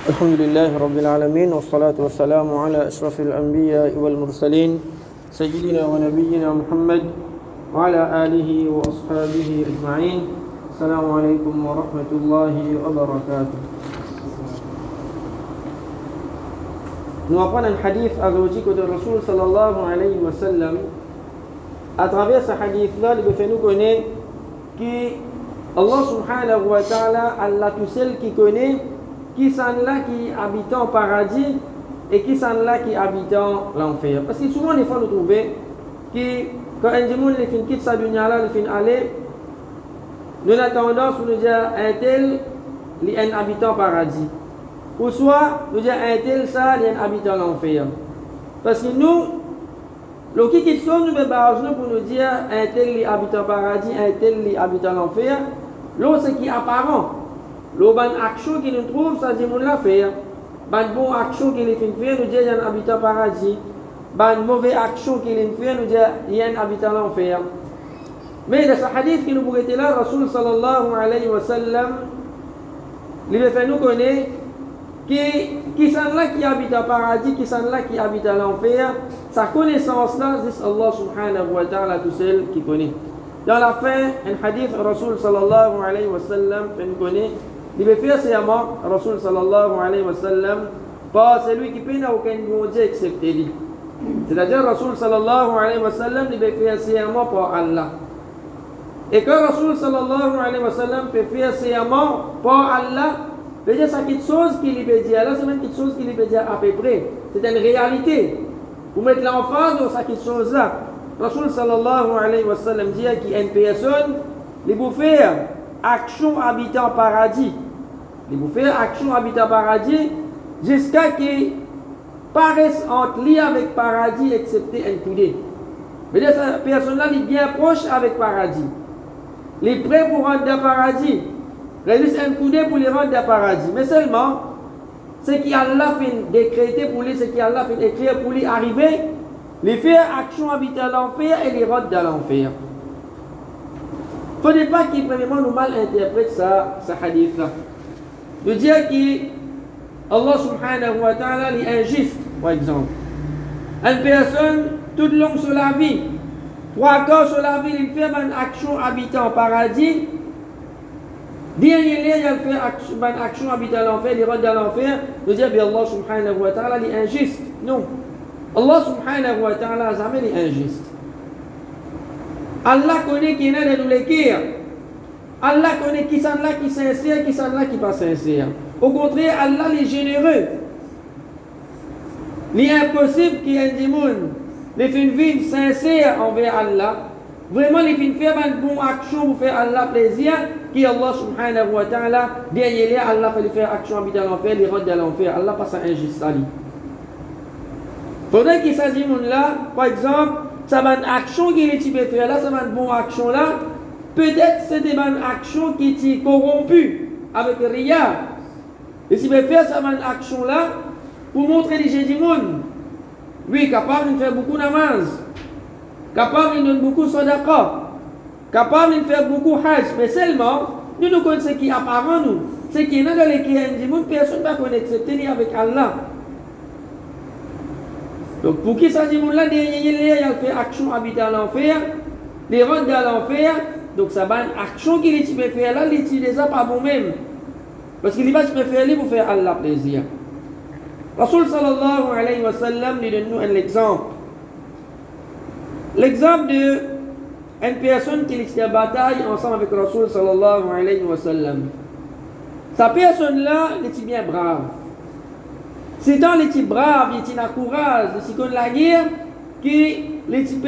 الحمد لله رب العالمين والصلاة والسلام على أشرف الأنبياء والمرسلين سيدنا ونبينا محمد وعلى آله وأصحابه أجمعين. السلام عليكم ورحمة الله وبركاته. Nous apprenons un hadith azawajik de Rasul sallallahu alayhi wa sallam. À travers ce hadith-là, il fait nous connaître que Allah subhanahu wa ta'ala, Allah tout seul qui connaît qui sont là qui habitent au paradis et qui sont là qui habitent l'enfer. Parce que souvent, des fois, nous trouvons que quand un monde quitte sa dunya là, il finit aller, nous avons tendance à nous dire un tel, il est un habitant au paradis. Ou soit, nous disons un tel, ça, il est un habitant l'enfer. Parce que nous, le qui quitte ça, nous avons pour nous dire un tel, il habite au paradis, un tel, il habite l'enfer. L'autre, c'est qui est apparent. Le bonne action qui nous trouve, ça dit mon la faire. Bonne bonne action qui les fait, nous dit il y a un habitant paradis. Bonne mauvaise action qui les fait, nous dit il y a un habitant l'enfer. Mais dans ce hadith qui nous pourrait être là, Rasul sallallahu alayhi wa sallam, il fait nous connaître qui sont là qui habitent au paradis, qui sont là qui habitent l'enfer. Sa connaissance là, c'est Allah subhanahu wa ta'ala tout seul qui connaît. Dans la fin, un hadith Rasul sallallahu alayhi wa sallam fait nous connaître. Il veut faire serment, Rasul sallallahu alayhi wa sallam, pas celui qui peut n'a aucun bon Dieu excepté lui. C'est-à-dire, Rasul sallallahu alayhi wa sallam, il veut faire serment pour Allah. Et quand Rasul sallallahu alayhi wa sallam peut faire serment pour Allah, veut dire ça quelque chose qui lui veut dire, là c'est même quelque chose qui lui veut dire à peu près. C'est une réalité. Vous mettez l'emphase dans cette chose-là. Rasul sallallahu alayhi wa sallam dit qu'il y a une personne, il veut faire action habitant paradis. Il vous fait action habitant paradis jusqu'à qu'il paraisse entre lui avec paradis excepté un coudé. Mais cette personne-là est bien proche avec paradis. Il est prêt pour rentrer dans paradis. Il reste un coudé pour les rendre dans paradis. Mais seulement, ce qui Allah fait décréter pour lui, ce qui Allah fait écrire pour lui arriver, il fait action habitant l'enfer et il rentre dans l'enfer. Il ne faudrait pas qu'il premièrement nous mal interprète ce hadith-là. De dire qu'Allah subhanahu wa ta'ala est injuste, par exemple. Une personne, toute longue sur la vie, 3 quarts sur la vie, il fait une action habitant au paradis. Dernier lieu, il fait une action habitant l'enfer, il rentre dans l'enfer. De dire qu'Allah subhanahu wa ta'ala est injuste. Non. Allah subhanahu wa ta'ala jamais est injuste. Allah connaît qui est là dans l'équerre. Allah connaît qui sont là qui sont sincères, qui sont là qui pas sincères. Au contraire, Allah est généreux. Il est impossible qu'il y ait des gens qui vivent sincères envers Allah. Vraiment, les filles faire une bonne action pour faire Allah plaisir, qui Allah subhanahu wa ta'ala, derrière Allah fait faire action habitant l'enfer, les rentre dans l'enfer. Allah passe à injuste à lui. Faudrait qu'il s'agisse de gens là, par exemple, ça va une action qui est type faire là, ça va une bonne action là. Peut-être c'est des bonnes actions qui sont corrompues avec Ria. Et si vous faire cette bonne action là, pour montrer les gens du monde, oui, capable de faire beaucoup de namaz, capable de donner beaucoup de sadaqa, capable de faire beaucoup de hajj, mais seulement, nous connaissons ce qui est apparent nous. Ce qui est dans les clients du monde, personne ne va connaître, excepté avec Allah. Donc pour qui ça dit monde là, il a fait action habitant l'enfer, les rentre dans l'enfer. Donc ça va une action qu'il peut faire là, il utilise ça pas vous-même. Parce qu'il va faire pour faire Allah plaisir. Rasul sallallahu alayhi wa sallam nous donne nous un exemple. L'exemple de une personne qui est en bataille ensemble avec Rasul sallallahu alayhi wa sallam. Sa personne-là, elle est bien brave. C'est dans les types braves, il est en courage, il est la guerre, qui les types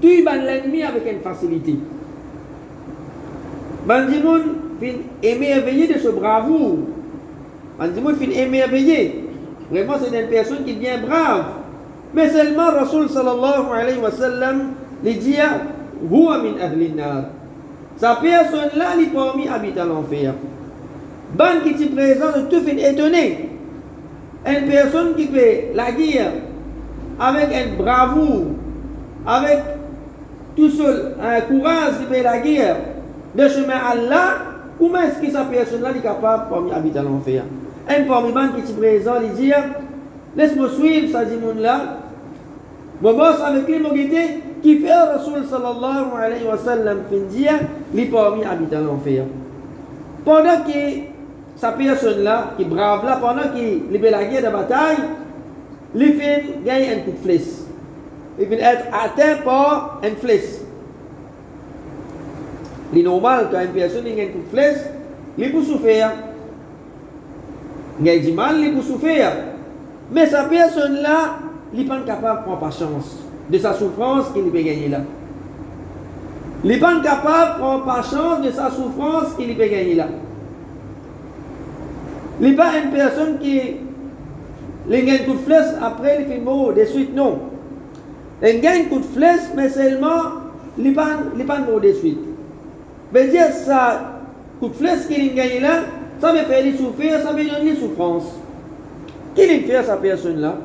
tuent l'ennemi avec une facilité. Bandimoun fin émerveillé de ce bravoure. Bandimoun fin émerveillé. Vraiment, c'est une personne qui est bien brave. Mais seulement Rasul sallallahu alayhi wa sallam lui dit Huwa min ahli nar. Sa personne-là, elle est parmi habitant l'enfer. Ban qui est présent, de tout fin étonné. Une personne qui fait la guerre avec un bravoure, avec tout seul un courage qui fait la guerre de chemin Allah, comment est-ce que cette personne-là est capable de habiter l'enfer? un parmi qui est présent, il dit, laisse-moi suivre, ça dit mon là. Moi, boss avec lui, mon guide, qui fait Rasul sallallahu alayhi wa sallam, fin dire, les parmi habitants l'enfer. Pendant que sa personne là, qui brave là, pendant qu'il libère la guerre de bataille, les filles gagnent un coup de flèche. Ils vont être atteints par une flèche. C'est normal quand une personne gagne un coup de flèche, il peut souffrir. Il y a du mal, il peut souffrir. Mais sa personne là, il n'est pas capable de prendre patience de sa souffrance qu'il peut gagner là. Il n'est pas capable de prendre patience de sa souffrance qu'il peut gagner là. Il n'est pas une personne qui gagne un coup de flèche après il fait mort de suite, non. Il gagne un coup de flèche, mais seulement il n'est pas mort de suite. Mais dire ça, coup de flèche qu'il gagne là, ça veut faire lui souffrir, ça veut donner souffrance. Qu'il fait sa personne là?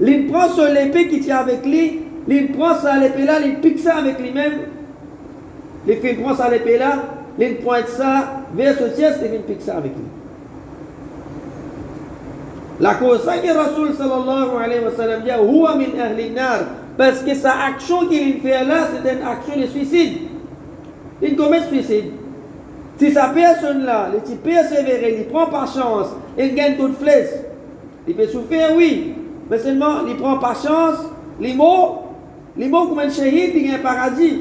Il prend sur l'épée qui tient avec lui, il prend ça l'épée là, il pique ça avec lui-même. Il prend ça l'épée là, il pointe ça vers ce chest et il pique ça avec lui. La cause c'est que Rasul sallallahu alayhi wa sallam dit Huwa min ahli nar, parce que sa action qu'il fait là, c'est une action de suicide. Il commet suicide. Si sa personne là, il persévère, il prend par chance, il gagne toute flèche, il peut souffrir, oui, mais seulement il prend par chance, les mots comme un shahid, il gagne un paradis.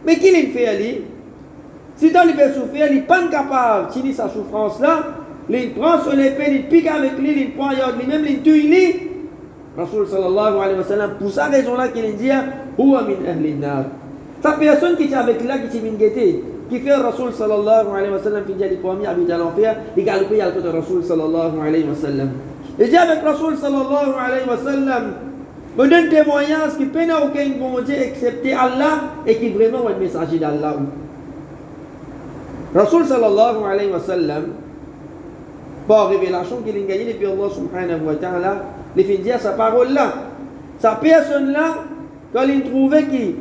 Mais qui il fait lui? Si tant il peut souffrir, il n'est pas capable de finir sa souffrance là, il prend son épée, il pique avec lui, il prend lui-même, il tue lui. Rasul sallallahu alayhi wa sallam, pour sa raison là qu'il dit, Huwa min ahli nar. Sa personne qui est avec là, qui est guetté, qui fait Rasul sallallahu alayhi wa sallam, qui dit les premiers habitants de l'enfer, il galpe à côté de Rasul sallallahu alayhi wa sallam. Il dit avec Rasul sallallahu alayhi wa sallam, me donne témoignage qui peine à aucun bon Dieu excepté Allah et qui vraiment est le messager d'Allah. Rasul sallallahu alayhi wa sallam, par révélation qu'il a gagné depuis Allah subhanahu wa ta'ala, il fait dire sa parole là. Sa personne là, quand il trouvait que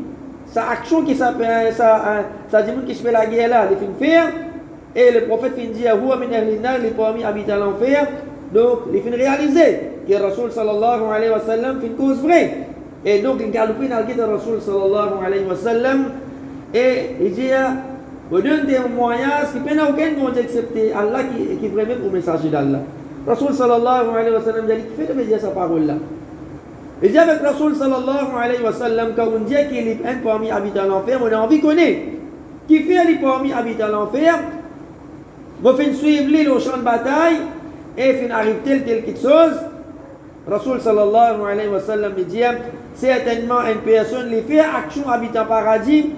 sa action qui s'appelle, ça dit qui fait la guerre là, il fait faire, et le prophète fait dire, Huwa min ahli nar, les premiers habitants l'enfer, donc il fait réaliser que Rasul sallallahu alayhi wa sallam fait une cause vraie. Et donc il galopé dans le guide de Rasul sallallahu alayhi wa sallam, et il dit, vous donne des moyens qui peine aucun monde accepter Allah qui est vraiment au messager d'Allah. Rasul sallallahu alayhi wa sallam dit, qui fait de dire sa parole là. Il dit avec Rasul sallallahu alayhi wa sallam, quand on dit qu'il est un parmi habitants l'enfer, on a envie qu'on est. Qui fait les parmi habitants l'enfer, vous faites suivre lui au champ de bataille, et fin arrive telle quelque chose. Rasul sallallahu alayhi wa sallam dit, certainement une personne les fait action habitant paradis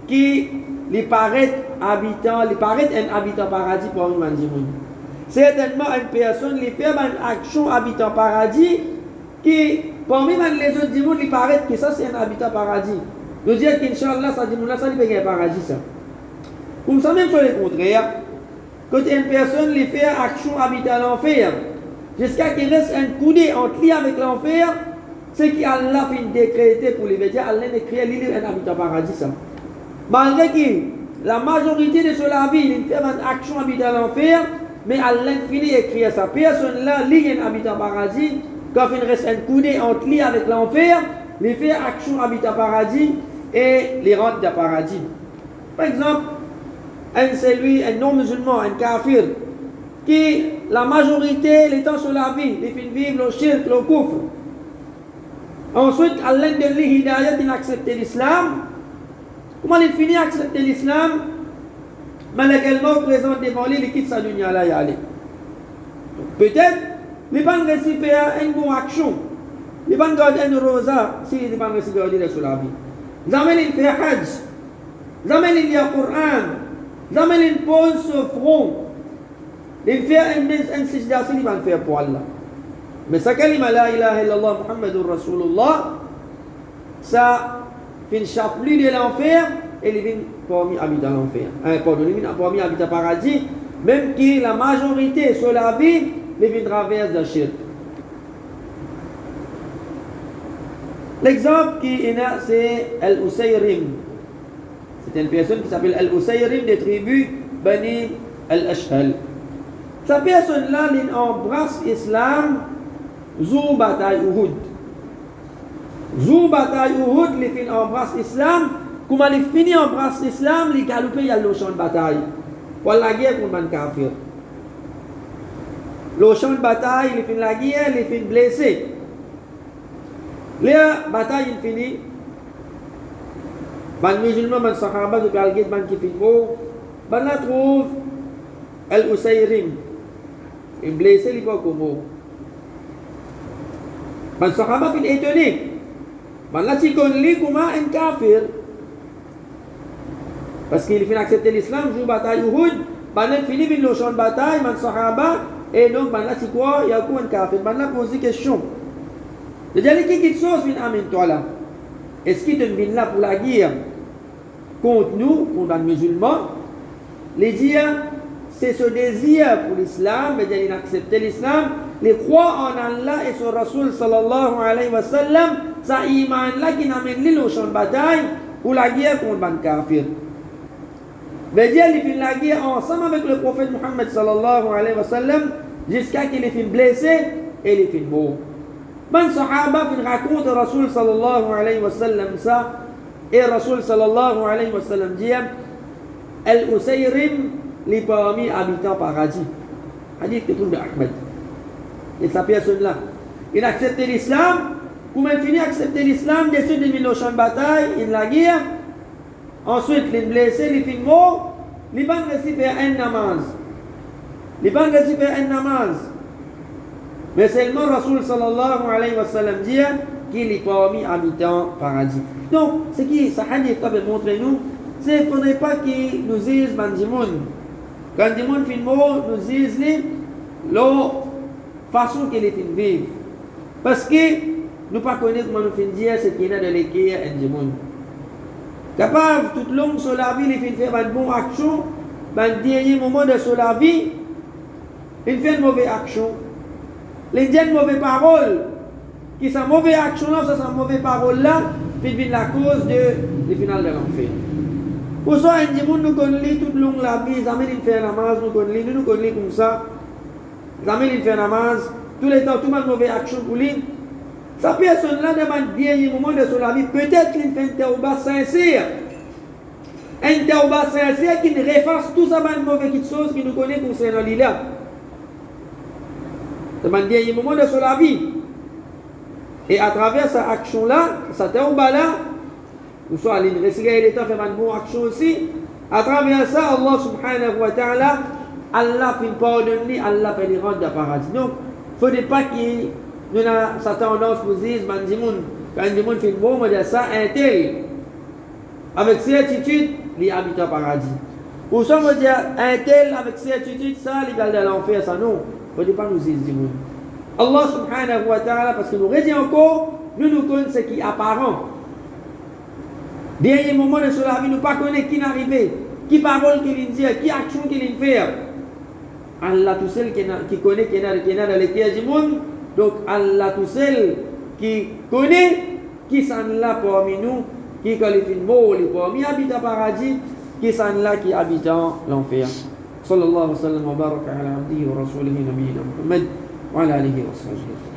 qui les paraît un habitant paradis pour un mandimoun. Certainement une personne les fait une action habitant paradis qui parmi les autres dimouns les paraît que ça c'est un habitant paradis. Nous dire qu'Inch'Allah ça dimoun là ça lui fait un paradis ça. Comme ça même sur le contraire, quand une personne les fait action habitant l'enfer, jusqu'à qu'il reste un coudé entre lui avec l'enfer, c'est qu'Allah fait décréter pour les dire Allah décrète lui un habitant paradis ça. Malgré que la majorité de ceux-là il fait une action habitant l'enfer, mais Allah finit d'écrire sa personne là, lui un habitant paradis, quand il reste un coudé entre lui avec l'enfer, il fait action habitant paradis et les rentre dans paradis. Par exemple, un non-musulman, un kafir, qui la majorité les temps sur la vie, il fait vivre le shirk, le kufr. Ensuite, Allah donne lui hidayat d'accepter l'islam. Comment il finit à accepter l'islam? Malheureusement, présent devant lui, il quitte sa dunya là y aller. Peut-être, il n'est pas réussi à faire une bonne action. Il n'est pas garder un rosa s'il n'est pas réussi à garder sur la vie. Jamais il fait hajj. Jamais il lit le Coran. Jamais il pose ce front. Il fait un sijda s'il va le faire pour Allah. Mais sa kalima la ilaha illallah Muhammadur Rasulullah, ça fin chapelue de l'enfer et il vient parmi habitants l'enfer. Pardon, il vient parmi habitants paradis, même qui la majorité sur la vie, il vient traverse le shirk. L'exemple qui est là, c'est Al-Usayrim. C'est une personne qui s'appelle Al-Usayrim des tribus Bani Al-Ashhal. Sa personne-là, il embrasse l'islam, zou bataille Uhud. Zou bataille Uhud, il embrasse l'islam. Comment il finit embrasse l'islam, il galope, il y a le champ de bataille. Pour la guerre contre les kafirs. Le champ de bataille, il finit la guerre, il finit blessé. La bataille, il finit. Les musulmans, les sahaba, les galgués, les qui finissent mort, la trouve Al-Usayrim. Il est blessé, il n'est pas comme mort. Les sahaba finissent étonnés. Là, tu connais comment un kafir. Parce qu'il finit accepter l'islam, joue bataille Uhud, il finit le champ de bataille, les sahaba, et donc là, tu crois, il y a un kafir. Là, pose des questions. C'est-à-dire, qui chose vient amener toi là? Est-ce qu'il te vient là pour la guerre contre nous, contre les musulmans? Les dire, c'est ce désir pour l'islam, c'est-à-dire d'accepter l'islam, les croire en Allah et sur Rasul sallallahu alayhi wa sallam, ça iman là qui n'amène le champ de bataille pour la guerre contre les kafirs. C'est-à-dire, il fait la guerre ensemble avec le prophète Muhammad sallallahu alayhi wa sallam jusqu'à qu'il est blessé et il est mort. من صحابة في raconte Rasul sallallahu alayhi wa sallam ça et Rasul sallallahu alayhi wa sallam dit Al-Usayrim les parmi habitants paradis. Hadith que trouve de Ahmed. Et sa personne là, il a accepté l'islam. Comment il finit accepter l'islam? Des suites il au champ de bataille, il la guerre. Ensuite, il est blessé, il est mort. Il va réciter un namaz. Il va réciter un namaz. Mais seulement Rasul sallallahu alayhi wa sallam dit qu'il est parmi habitants paradis. Donc, ce qui ce hadith peut montrer nous, c'est qu'on n'est pas qui nous disent Bandimoun. Quand les gens finissent mort, nous disent la façon qu'il est fin vivre. Parce que nous ne connaissons pas comment nous finissons dire ce qu'il y a de l'équerre et du monde. Capable, tout le long sur la vie, il fait une bonne action, dans le dernier moment de sur la vie, il fait une mauvaise action. Il dit une mauvaise parole. Qui sa mauvaise action là, sa mauvaise parole là, puis la cause du final de l'enfer. Pour ça, nous connaissons tout le long de la vie, ils amènent une faire namaz, nous connaissons comme ça. Ils amènent une faire namaz, tous les temps, tout le monde mauvaise action pour lui. Sa personne là, dans le dernier moment de son vie, peut-être qu'il fait un tauba sincère. Un tauba sincère qui efface tout ça, de mauvaises choses qui nous connaît concernant lui là. Dans le dernier moment de son vie. Et à travers cette action-là, cette tauba-là, nous sommes allés retirer les temps, faire une bonne action aussi. À travers ça, Allah subhanahu wa ta'ala, Allah fait pardonner, Allah fait les rendre de paradis. Donc, il ne faut pas qu'il nous avons cette tendance pour dire, quand les gens font bon, on dit ça, un tel, avec certitude, il habite au paradis. Ou ça, on dit un tel, avec certitude, ça, il va dans l'enfer, ça non. Il ne faut pas nous dire, Allah subhanahu wa ta'ala, parce que nous redisons encore, nous connaissons ce qui est apparent. Dernier moment de la vie, nous ne connaissons pas qui est arrivé, qui parole qu'il dit, qui action qu'il fait. Allah tout seul qui connaît qui est dans les pieds du monde. Donc Allah tout seul qui connaît qui s'en là parmi nous, qui qualifie le mot, les parmi habitants paradis, qui s'en là qui habitant l'enfer. Sallallahu alayhi wa sallam wa baraka ala abdihi wa rasulihi nabiyina Muhammad wa ala alihi wa sahbihi.